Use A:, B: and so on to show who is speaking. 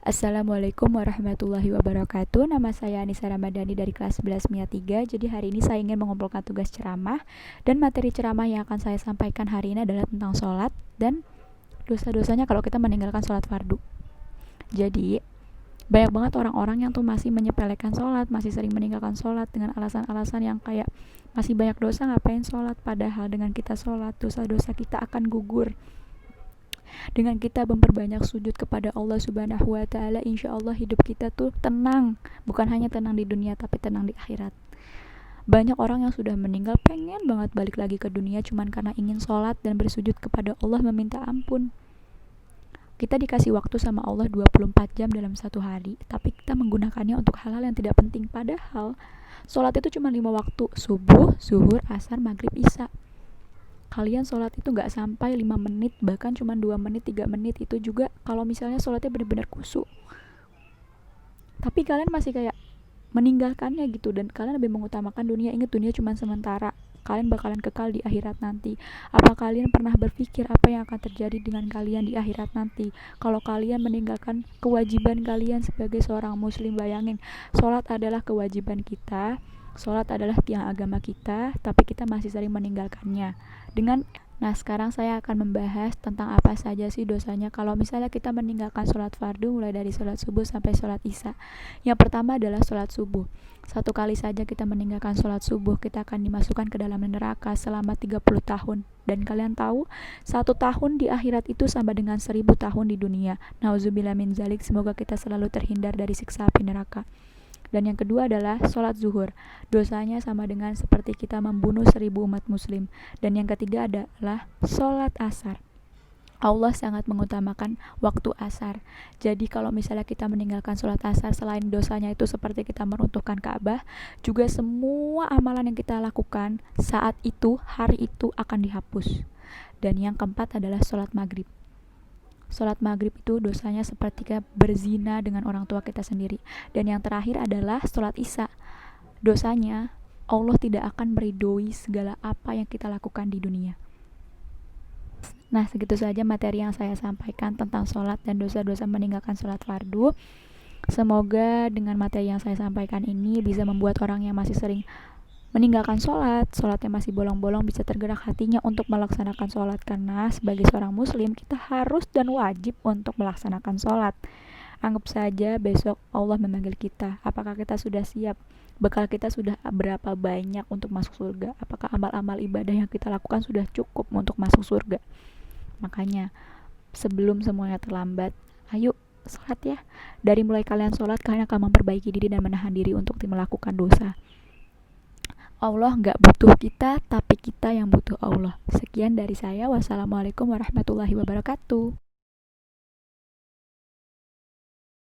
A: Assalamualaikum warahmatullahi wabarakatuh. Nama saya Anissa Ramadhani dari kelas 11 MIA 3. Jadi hari ini saya ingin mengumpulkan tugas ceramah. Dan materi ceramah yang akan saya sampaikan hari ini adalah tentang sholat dan dosa-dosanya kalau kita meninggalkan sholat fardu. Jadi banyak banget orang-orang yang tuh masih menyepelekan sholat, masih sering meninggalkan sholat dengan alasan-alasan yang kayak masih banyak dosa, ngapain sholat, padahal dengan kita sholat dosa-dosa kita akan gugur. Dengan kita memperbanyak sujud kepada Allah Subhanahu wa taala, insya Allah hidup kita tuh tenang, bukan hanya tenang di dunia tapi tenang di akhirat. Banyak orang yang sudah meninggal pengen banget balik lagi ke dunia cuman karena ingin sholat dan bersujud kepada Allah meminta ampun. Kita dikasih waktu sama Allah 24 jam dalam satu hari, tapi kita menggunakannya untuk hal-hal yang tidak penting. Padahal sholat itu cuma 5 waktu, subuh, zuhur, asar, maghrib, isya. Kalian sholat itu gak sampai 5 menit, bahkan cuma 2 menit, 3 menit. Itu juga kalau misalnya sholatnya benar-benar khusyuk. Tapi kalian masih kayak meninggalkannya gitu, dan kalian lebih mengutamakan dunia. Ingat, dunia cuma sementara, kalian bakalan kekal di akhirat nanti. Apa kalian pernah berpikir apa yang akan terjadi dengan kalian di akhirat nanti kalau kalian meninggalkan kewajiban kalian sebagai seorang muslim? Bayangin, sholat adalah kewajiban kita, sholat adalah tiang agama kita, tapi kita masih sering meninggalkannya. Nah, sekarang saya akan membahas tentang apa saja sih dosanya kalau misalnya kita meninggalkan sholat fardu, mulai dari sholat subuh sampai sholat isya. Yang pertama adalah sholat subuh. Satu kali saja kita meninggalkan sholat subuh, kita akan dimasukkan ke dalam neraka selama 30 tahun. Dan kalian tahu, 1 tahun di akhirat itu sama dengan 1000 tahun di dunia. Nauzubillah min zalik, semoga kita selalu terhindar dari siksa api neraka. Dan yang kedua adalah sholat zuhur. Dosanya sama dengan seperti kita membunuh 1000 umat muslim. Dan yang ketiga adalah sholat asar. Allah sangat mengutamakan waktu asar. Jadi kalau misalnya kita meninggalkan sholat asar, selain dosanya itu seperti kita meruntuhkan Ka'bah, juga semua amalan yang kita lakukan saat itu, hari itu akan dihapus. Dan yang keempat adalah sholat maghrib. Sholat maghrib itu dosanya seperti kita berzina dengan orang tua kita sendiri. Dan yang terakhir adalah sholat isya. Dosanya Allah tidak akan meridhoi segala apa yang kita lakukan di dunia. Nah, segitu saja materi yang saya sampaikan tentang sholat dan dosa-dosa meninggalkan sholat fardu. Semoga dengan materi yang saya sampaikan ini bisa membuat orang yang masih sering meninggalkan sholatnya masih bolong-bolong, bisa tergerak hatinya untuk melaksanakan sholat. Karena sebagai seorang muslim, kita harus dan wajib untuk melaksanakan sholat. Anggap saja besok Allah memanggil kita, apakah kita sudah siap? Bekal kita sudah berapa banyak untuk masuk surga? Apakah amal-amal ibadah yang kita lakukan sudah cukup untuk masuk surga? Makanya sebelum semuanya terlambat, ayo sholat ya. Dari mulai kalian sholat, kalian akan memperbaiki diri dan menahan diri untuk melakukan dosa. Allah gak butuh kita, tapi kita yang butuh Allah. Sekian dari saya. Wassalamualaikum warahmatullahi wabarakatuh.